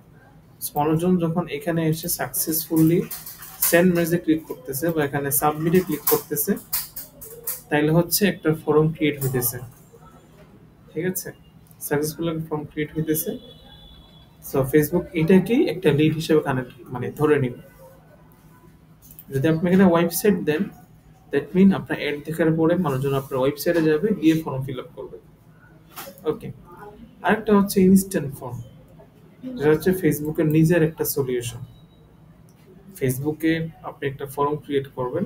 মানুষজন যখন এখানে এসে সাকসেসফুলি সেন্ড মেসেজে ক্লিক করতেছে বা এখানে সাবমিটে ক্লিক করতেছে, তাইলে হচ্ছে একটা ফর্ম ক্রিয়েট হইতেছে। ঠিক আছে, সাকসেসফুল একটা ফর্ম ক্রিয়েট হইতেছে। সো ফেসবুক এটাকেই একটা লিড হিসেবে কানেক্ট মানে ধরে নিবে। যদি আপনি এখানে ওয়েবসাইট দেন, দ্যাট মিন আপনার অ্যাড দেখার পরে মানুষজন আপনার ওয়েবসাইটে যাবে, গিয়ে ফর্ম ফিল আপ করবে। ওকে, আরেকটা হচ্ছে ইনস্ট্যান্ট ফর্ম, যেটা হচ্ছে ফেসবুকের নিজের একটা সলিউশন। ফেসবুকে আপনি একটা ফর্ম ক্রিয়েট করবেন,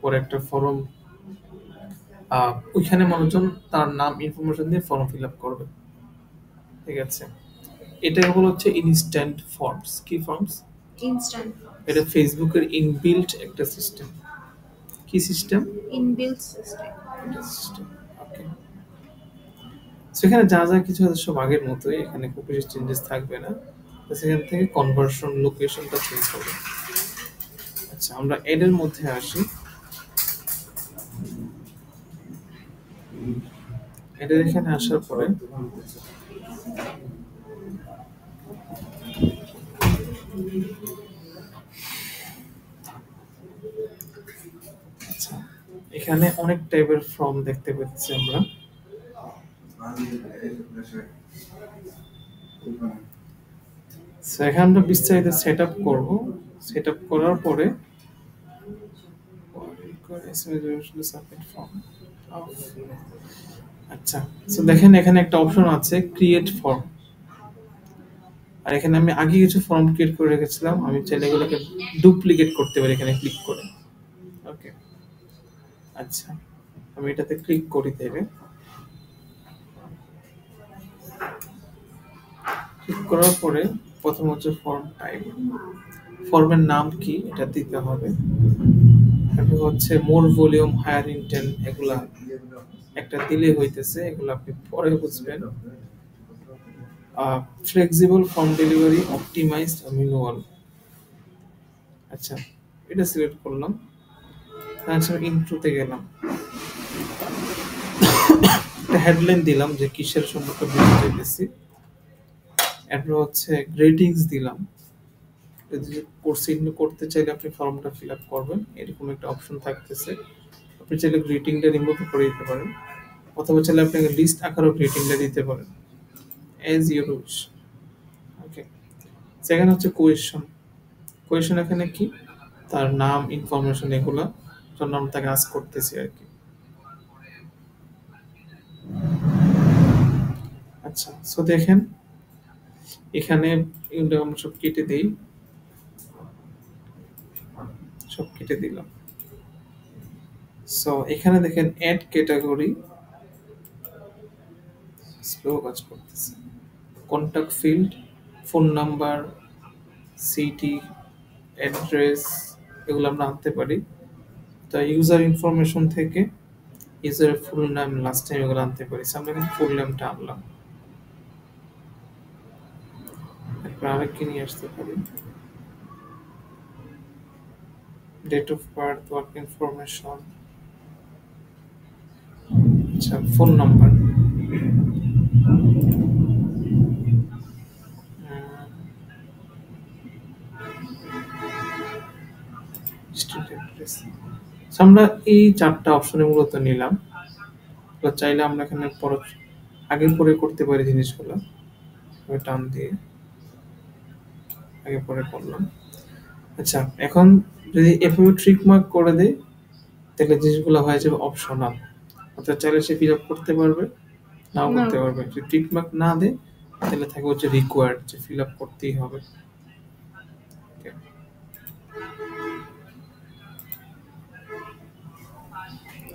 পরে একটা ফর্ম ওইখানে মানুষজন তার নাম ইনফরমেশন দিয়ে ফর্ম ফিল আপ করবে। ঠিক আছে, এটা হলো হচ্ছে ইনস্ট্যান্ট ফর্মস। কি ফর্মস? ইনস্ট্যান্ট এটা ফেসবুকের ইনবিল্ট একটা সিস্টেম। কি সিস্টেম? Inbuilt system. এটা সিস্টেম। ওকে, সেখানে যা যা কিছু আছে সব আগের মতোই, এখানে খুব বেশি চেঞ্জেস থাকবে না। তো সেখান থেকে কনভার্সন লোকেশনটা চেঞ্জ হবে। আচ্ছা, আমরা এডের মধ্যে আসি। এডের এখানে আসার পরে আচ্ছা, এখানে অনেক টাইপের ফর্ম দেখতে পাচ্ছি আমরা। So, এখানে আমরা বিস্তারিত সেট আপ করবো। সেট আপ করার পরে আচ্ছা, so দেখেন এখানে একটা অপশন আছে ক্রিয়েট ফর্ম। আর এখানে আমি আগে কিছু ফর্ম ক্রিয়েট করে রেখেছিলাম, আমি চাইলে এগুলোকে ডুপ্লিকেট করতে পারি এখানে ক্লিক করে। ওকে, আচ্ছা, আমি এটাতে ক্লিক করি। তাইলে ক্লিক করার পরে প্রথম হচ্ছে ফর্ম টাইপ, ফর্মের নাম কি এটা দিতে হবে। তারপর হচ্ছে মোর ভলিউম, হায়ার ইন্টেন্ট, এগুলা একটা দিলে হইতেছে, এগুলো আপনি পরে বুঝবেন। Flexible form delivery, optimised, manual. আচ্ছা, এটা সিলেক্ট করলাম। আচ্ছা, ইন্ট্রোতে গেলাম, একটা হেডলাইন দিলাম যে কিসের সম্পর্কে বলতে চাইতেছি। এরপর হচ্ছে গ্রেটিংস দিলাম। যদি কোর্স ইগনোর করতে চাইলে আপনি ফর্মটা ফিল আপ করবেন, এরকম একটা অপশন থাকতেছে। আপনি চাইলে গ্রিটিংটা রিমুভ করে দিতে পারেন, অথবা চাইলে আপনি লিস্ট আকারেও গ্রিটিংটা দিতে পারেন, অ্যাজ ইউর উইশ। ওকে, সেখানে হচ্ছে কোয়েশন। কোয়েশন এখানে কি, তার নাম, ইনফরমেশন, এগুলা জন্য আমরা তাকে আস্ক করতেছি আর কি। আচ্ছা, সো দেখেন এখানে এগুলো আমরা সব কেটে দিই, সব কেটে দিলাম। সো এখানে দেখেন অ্যাড ক্যাটাগরি, স্লো কাজ করতেছে। Contact field, phone number, city, address, এগুলো আমরা আনতে পারি। তো ইউজার ইনফরমেশন থেকে ইউজারের ফুল নাম, লাস্ট টাইম, এগুলো আনতে পারি। আমরা এখানে ফুল নামটা আনলাম। এরপর আরেককে নিয়ে আসতে পারি, date of birth, work information, আচ্ছা, ফোন নাম্বার, আমরা এই চারটা অপশনে মূলত নিলাম। তো চাইলে আমরা এখানে আগে পরে করতে পারি জিনিসগুলো, টান দিয়ে আগে পরে করলাম। আচ্ছা, এখন যদি এভাবে ট্রিক মার্ক করে দেই তাহলে জিনিসগুলো হয়ে যাবে অপশনাল, অর্থাৎ চাইলে সে ফিল আপ করতে পারবে, নাও করতে পারবে। যদি ট্রিক মার্ক না দেয় তাহলে থাকে হচ্ছে রিকোয়ার্ড, যে ফিল আপ করতেই হবে।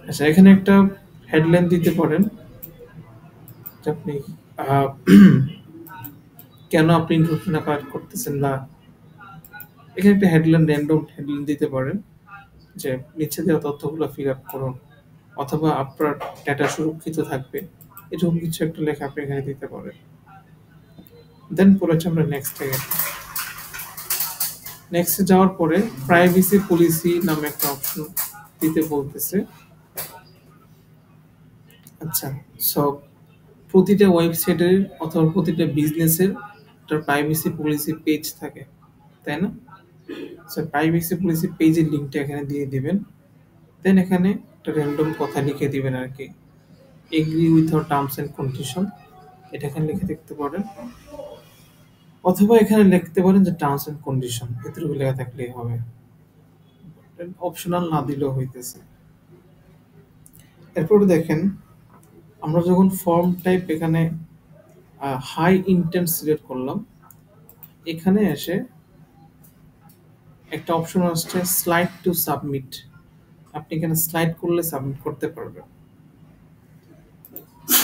আচ্ছা, এখানে একটা হেডলাইন দিতে পারেন যে আপনি কেন আপনি ইনফরমেশন কালেক্ট করতেছেন, বা এখানে একটা হেডলাইন, র্যান্ডম হেডলাইন দিতে পারেন যে নিচে দেওয়া তথ্যগুলো ফিল আপ করুন, অথবা আপনার ডেটা সুরক্ষিত থাকবে, এরকম কিছু একটা লেখা আপনি এখানে দিতে পারেন। দেন পড়েছি আমরা নেক্সটে। নেক্সটে যাওয়ার পরে প্রাইভেসি পলিসি নামে একটা অপশন দিতে বলতেছে। আচ্ছা, সো প্রতিটা ওয়েবসাইটের অথবা প্রতিটা বিজনেসের একটা প্রাইভেসি পলিসি পেজ থাকে, তাই না? সো প্রাইভেসি পলিসি পেজের লিঙ্কটা এখানে দিয়ে দিবেন। দেন এখানে একটা র্যান্ডম কথা লিখে দিবেন আর কি, agree with our terms and condition, এটা এখানে লিখে দেখতে পারেন, অথবা এখানে লিখতে পারেন যে টার্মস অ্যান্ড কন্ডিশন, এতটুকু লেখা থাকলেই হবে, অপশনাল না দিলেও হইতেছে। এরপরে দেখেন, আমরা যখন ফর্ম টাইপ এখানে হাই ইন্টেন্ট সিলেক্ট করলাম, এখানে এসে একটা অপশন আসছে স্লাইড টু সাবমিট, আপনি এখানে স্লাইড করলে সাবমিট করতে পারবেন।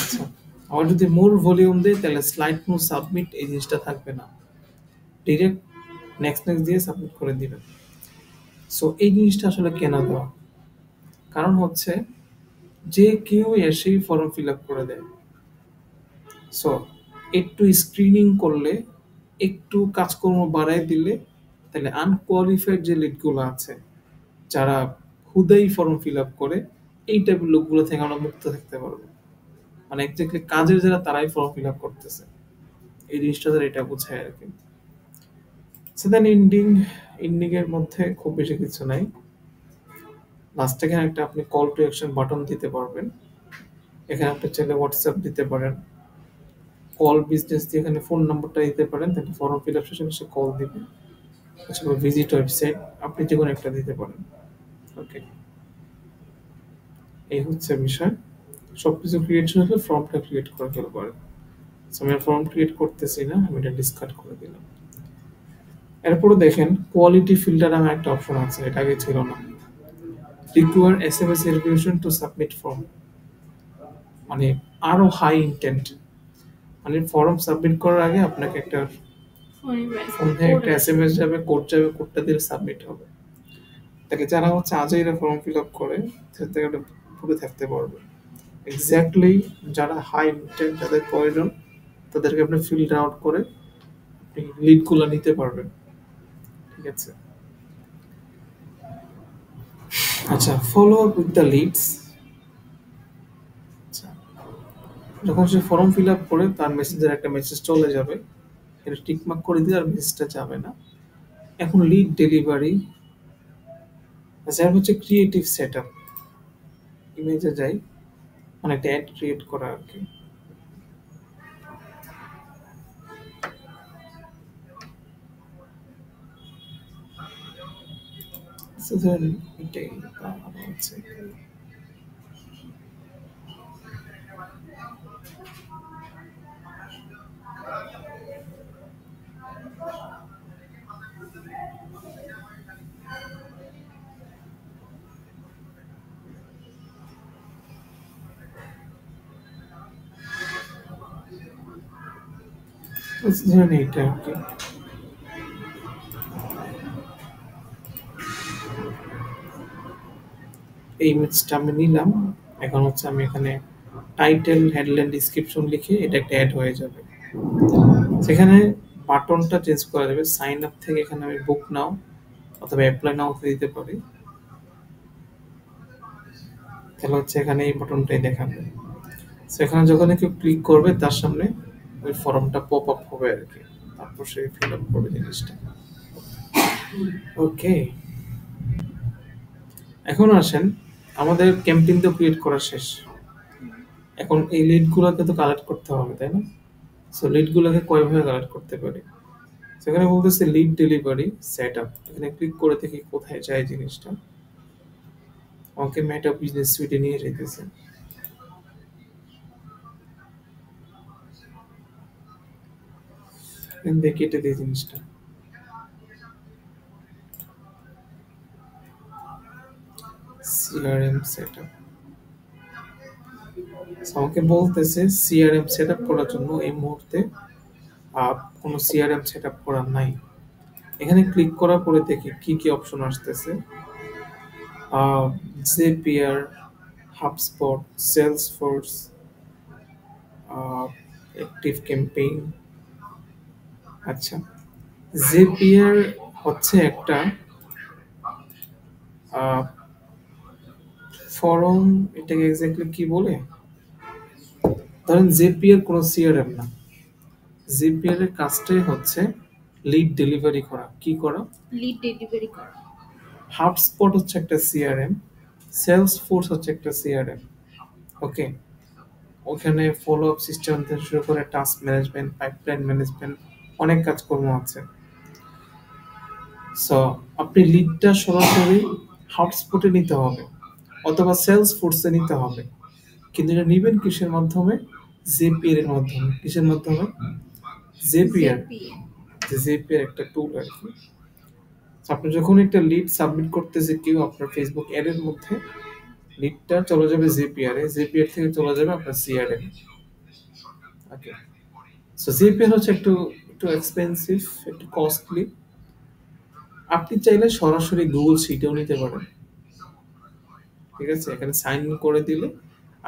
আচ্ছা, আবার যদি মোর ভলিউম দেয় তাহলে স্লাইড টু সাবমিট এই জিনিসটা থাকবে না, ডিরেক্ট নেক্সট নেক্সট দিয়ে সাবমিট করে দিবেন। সো এই জিনিসটা আসলে কেন দেওয়া, কারণ হচ্ছে যে কেউ এসেই ফর্ম ফিল আপ করে দেয়। সো একটু স্ক্রিনিং করলে, একটু কাজকর্ম বাড়ায় দিলে, তাহলে আনকোয়ালিফাইড যে লিডগুলো আছে, যারা হুদাই ফর্ম ফিল আপ করে, এই টাইপের লোকগুলো থেকে আমরা মুক্ত থাকতে পারবো। মানে এক্স্যাক্টলি কাজের যারা, তারাই ফর্ম ফিল আপ করতেছে, এই জিনিসটা তারা এটা বোঝায় আর কি। সেদিন এন্ডিং এর মধ্যে খুব বেশি কিছু নাই। লাস্টে এখানে একটা আপনি কল টু অ্যাকশন বাটন দিতে পারবেন, এখানে আপনি চাইলে হোয়াটসঅ্যাপ দিতে পারেন, কল বিজনেস দিয়ে এখানে ফোন নাম্বারটা দিতে পারেন, তাহলে ফর্ম ফিল আপ শেষে সে কল দিবে, অথবা ভিজিট ওয়েবসাইট, আপনি যে কোনো একটা দিতে পারেন। ওকে, এই হচ্ছে বিষয়। সবকিছু ক্রিয়েট হলে ফর্মটা ক্রিয়েট করে ফেলতে পারেন। আমি ফর্ম ক্রিয়েট করতেছি না, আমি এটা ডিসকার্ড করে দিলাম। এরপরে দেখেন কোয়ালিটি ফিল্টার নামে একটা অপশন আছে, এটা আগে ছিল না। Require SMS verification to submit form, মানে আরো হাই ইন্টেন্ট, মানে ফর্ম সাবমিট করার আগে আপনাকে একটা ফোন থেকে একটা এসএমএস যাবে, কোড যাবে, কোডটা দিলে সাবমিট হবে। তাকে যারা হচ্ছে আজই এরা ফর্ম ফিল আপ করে, সেটা থেকে একটা দূরে থাকতে পারবে। এক্স্যাক্টলি যারা হাই ইন্টেন্ট, যাদের প্রয়োজন, তাদেরকে আপনি ফিল্টার আউট করে আপনি লিডগুলো নিতে পারবেন। ঠিক আছে, আচ্ছা, follow up with the leads. আচ্ছা, যখন সে ফর্ম ফিল আপ করে তার মেসেজের একটা মেসেজ চলে যাবে, এটা টিকমার্ক করে দিলে আর মেসেজটা যাবে না। এখন লিড ডেলিভারি, আচ্ছা, আর হচ্ছে ক্রিয়েটিভ সেট আপ, ইমেজে যাই, মানে একটা অ্যাড ক্রিয়েট করা আর কি। So ধরেন এটাই হচ্ছে, ধরেন এইটা আর কি। এই ইমেজটা আমি নিলাম, এখন হচ্ছে আমি এখানে টাইটেল, হেডলাইন, ডিসক্রিপশন লিখে এটা একটা অ্যাড হয়ে যাবে। সেখানে বাটনটা চেঞ্জ করা যাবে, সাইন আপ থেকে এখানে আমি বুক নাও অথবা অ্যাপ্লাই নাও দিতে পারি, তাহলে হচ্ছে এখানে এই বাটনটাই দেখাবে। সেখানে যখন কেউ ক্লিক করবে তার সামনে ওই ফর্মটা পপ আপ হবে আর কি, তারপর সে ফিল আপ করবে জিনিসটা। ওকে, এখন আসেন, আমাদের ক্যাম্পেইন তো ক্রিয়েট করা শেষ, এখন এই লিডগুলোকে তো কালেক্ট করতে হবে, তাই না? সো লিডগুলোকে কয়ভাবে কালেক্ট করতে পারি, সেখানে বলতেছে লিড ডেলিভারি সেট আপ, এখানে ক্লিক করে দেখি কোথায় যায় জিনিসটা। আমাকে মেটা বিজনেস সুইটে নিয়ে যেতেছে, দেখি এটা দিয়ে জিনিসটা সিআরএম সেট আপ। আমাকে বলতেছে সিআরএম সেট আপ করার জন্য এই মুহূর্তে কোনো সিআরএম সেট আপ করার নাই। এখানে ক্লিক করার পরে দেখি কি কি অপশন আসতেছে। uh, Zapier, HubSpot, Salesforce, uh, Active Campaign। আচ্ছা, Zapier হচ্ছে একটা ফরম, এটাকে এক্স্যাক্টলি কি বলে, ধরেন Zapier কোনো সিআরএম না। Zapier এর কাজটাই হচ্ছে লিড ডেলিভারি করা, কি করা। লিড ডেলিভারি করা। HubSpot হচ্ছে একটা সিআরএম, Salesforce হচ্ছে একটা সিআরএম। ওকে, ওখানে ফলো আপ সিস্টেম থেকে শুরু করে টাস্ক ম্যানেজমেন্ট, পাইপলাইন ম্যানেজমেন্ট, অনেক কাজকর্ম আছে। সো আপনি লিডটা সরাসরি হটস্পটে নিতে হবে অথবা সেলস ফোর্সে নিতে হবে, কিন্তু এটা নিবেন কিসের মাধ্যমে? জেপিয়ার এর মাধ্যমে। কিসের মাধ্যমে? জেপিয়ার। জেপিএ। জেপিয়ার একটা টুল আর কি। So, আপনি যখন একটা লিড সাবমিট করতেছে কেউ আপনার ফেসবুক অ্যাড এর মধ্যে, লিডটা চলে যাবে জেপিআর এ, জেপিআর থেকে চলে যাবে আপনার সিআরএম। ওকে, সো জেপিআর হচ্ছে একটু একটু এক্সপেন্সিভ, একটু কস্টলি। আপনি চাইলে সরাসরি গুগল শিটেও নিতে পারেন। ঠিক আছে, এখানে সাইন ইন করে দিলে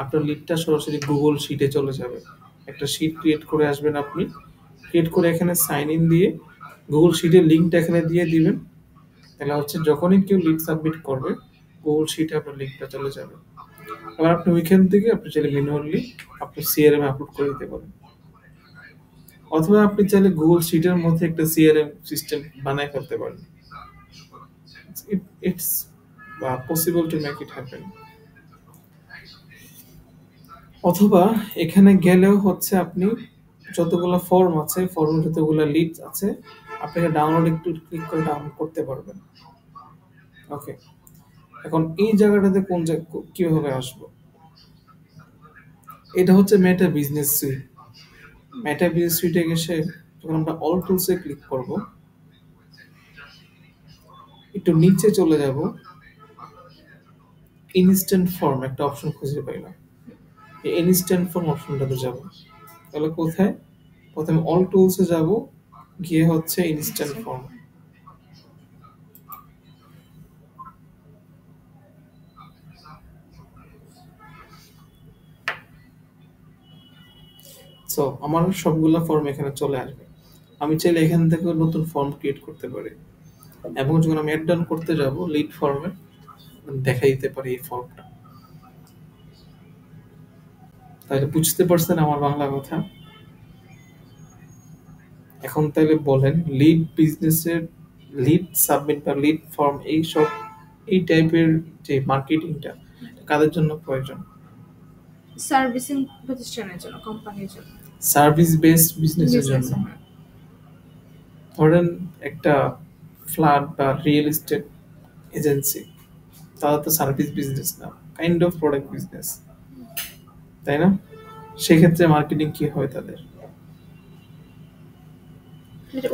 আপনার লিডটা সরাসরি গুগল শিটে চলে যাবে। একটা শিট ক্রিয়েট করে আসবেন আপনি, ক্রিয়েট করে এখানে সাইন ইন দিয়ে গুগল শিটের লিঙ্কটা এখানে দিয়ে দিবেন। তাহলে হচ্ছে যখনই কেউ লিড সাবমিট করবে গুগল শিটে আপনার লিঙ্কটা চলে যাবে। এবার আপনি ওইখান থেকে আপনি চাইলে ম্যানুয়ালি আপনার সিআরএম আপলোড করে দিতে পারেন, অথবা আপনি চাইলে গুগল শিটের মধ্যে একটা সিআরএম সিস্টেম বানায় ফেলতে পারেন। It's possible to make it happen. অথবা এখানে গেলেও হচ্ছে আপনি যতগুলো ফর্ম আছে, ফর্মে যতগুলো লিড আছে, আপনাকে ডাউনলোড একটু ক্লিক করে ডাউনলোড করতে পারবেন। ওকে, এখন এই জায়গাটাতে কোন কিভাবে আসবো? এটা হচ্ছে Meta business suite. Meta business সুইটে গেছে যখন আমরা অল টুলসে ক্লিক করব, একটু নিচে চলে যাব, ইনস্ট্যান্ট ফর্ম একটা অপশন খুঁজে পাইলাম, এই ইনস্ট্যান্ট ফর্ম অপশনটাতে যাব। তাহলে কোথায়? প্রথমে অল টুলসে যাব, গিয়ে হচ্ছে ইনস্ট্যান্ট ফর্ম। সো আমার সবগুলা ফর্ম এখানে চলে আসবে। আমি চাইলে এখান থেকে নতুন ফর্ম ক্রিয়েট করতে পারি, এবং যখন আমি অ্যাড ডাউন করতে যাব লিড ফর্মে দেখা দিতে পারি এই ফর্মটা। তাহলে বুঝতে পারছেন আমার বাংলা কথা? এখন তাহলে বলেন, লিড বিজনেসের লিড সাবমিট বা লিড ফর্ম এই সব এই টাইপের যে মার্কেটিংটা কাদের জন্য প্রয়োজন? সার্ভিসিং প্রতিষ্ঠানের জন্য, কোম্পানির জন্য, সার্ভিস বেসড বিজনেসের জন্য। ধরেন একটা ফ্ল্যাট বা রিয়েল এস্টেট এজেন্সি, তারা তো সার্ভিস বিজনেস না, কাইন্ড অফ প্রোডাক্ট বিজনেস, তাই না? সেক্ষেত্রে মার্কেটিং কি হয় তাদের?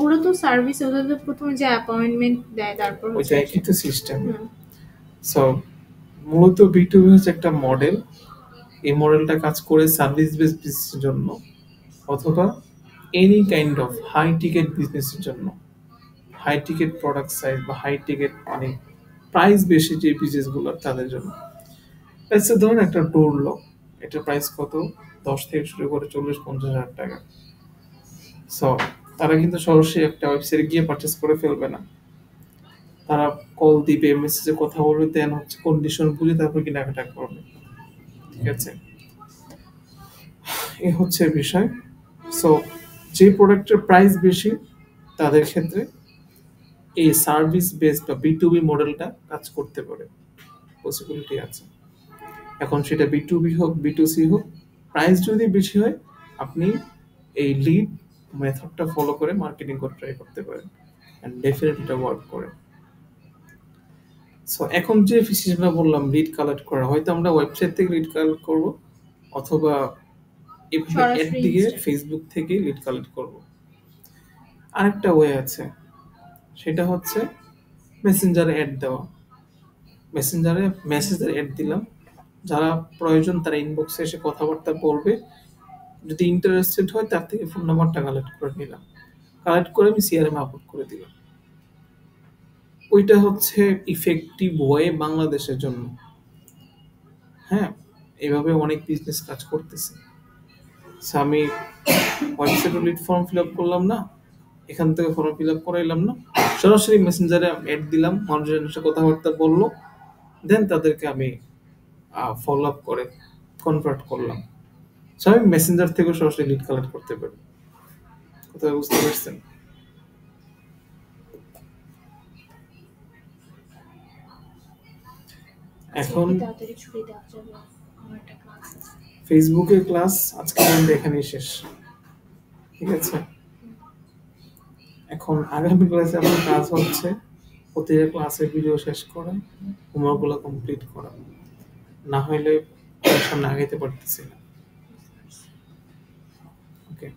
ওরা তো সার্ভিস, ওরা তো প্রথমে যে অ্যাপয়েন্টমেন্ট দেয়, তারপর ওইটা একই তো সিস্টেম। হুম। সো মূলত বিটুবি হচ্ছে একটা মডেল। এই মডেলটা কাজ করে সার্ভিস বেস বিজনেসের জন্য, অথবা any kind of high ticket বিজনেসের জন্য, হাই টিকেট প্রোডাক্ট সাইজ বা হাই টিকেট মানে প্রাইস বেশি যে বিজনেসগুলো তাদের জন্য। আচ্ছা ধরুন একটা ডোর লক, এটার প্রাইস কত? 10 থেকে শুরু করে 40-50 হাজার টাকা। সো তারা কিন্তু সরাসরি একটা ওয়েবসাইটে গিয়ে পারচেস করে ফেলবে না, তারা কল দিবে, মেসেজে কথা বলবে, দেন হচ্ছে কন্ডিশন বুঝে তারপর কেনাকাটা করবে। ঠিক আছে, এই হচ্ছে বিষয়। সো যে প্রোডাক্টের প্রাইস বেশি তাদের ক্ষেত্রে এই সার্ভিস বেসড বা বিটুবি মডেলটা কাজ করতে পারে, পসিবিলিটি আছে। এখন সেটা বিটুবি হোক বিটুসি হোক, প্রাইস যদি বেশি হয় আপনি এই লিড মেথডটা ফলো করে মার্কেটিং করে ট্রাই করতে পারেন, এন্ড ডেফিনেটলি এটা ওয়ার্ক করে। সো এখন যে ফিচারটা বললাম লিড কালেক্ট করা, হয়তো আমরা ওয়েবসাইট থেকে লিড কালেক্ট করব, অথবা এভাবে অ্যাড সরাসরি দিয়ে Insta- ফেসবুক থেকে লিড কালেক্ট করব। আরেকটা ওয়ে আছে, সেটা হচ্ছে মেসেঞ্জারে অ্যাড দেওয়া। মেসেঞ্জারে মেসেজের অ্যাড দিলাম, যারা প্রয়োজন তারা ইনবক্সে এসে কথাবার্তা বলবে, যদি ইন্টারেস্টেড হয় তার থেকে ফোন নাম্বারটা কালেক্ট করে নিলাম, কালেক্ট করে আমি সিআরএম আপলোড করে দিলাম। ওইটা হচ্ছে ইফেক্টিভ ওয়ে বাংলাদেশের জন্য। হ্যাঁ, এভাবে অনেক বিজনেস কাজ করতেছে। So, আমি ওয়েবসাইটে লিড ফর্ম ফিল আপ করলাম না, এখান থেকে ফর্ম ফিল আপ করাইলাম না, সরাসরি মেসেঞ্জারে অ্যাড দিলাম, মানুষের সাথে কথাবার্তা বললো, দেন তাদেরকে আমি ফলো আপ করে কনভার্ট করলাম। সো আমি মেসেঞ্জার থেকে সরাসরি লিড কালেক্ট করতে পারি। কথা বুঝতে পারছেন? এখন তাড়াতাড়ি ছুটি দেওয়া যাবে, আমার একটা ক্লাস আছে। ফেসবুকের ক্লাস আজকে আমাদের এখানেই শেষ, ঠিক আছে? এখন আগামী ক্লাসে আমার কাজ হচ্ছে প্রতিটা ক্লাসের ভিডিও শেষ করা, হোমওয়ার্কগুলো কমপ্লিট করা, না হলে সামনে আগাইতে পারতেছি না। ওকে,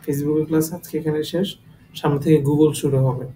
ফেসবুকের ক্লাস আজকে এখানে শেষ, সামনে থেকে গুগল শুরু হবে।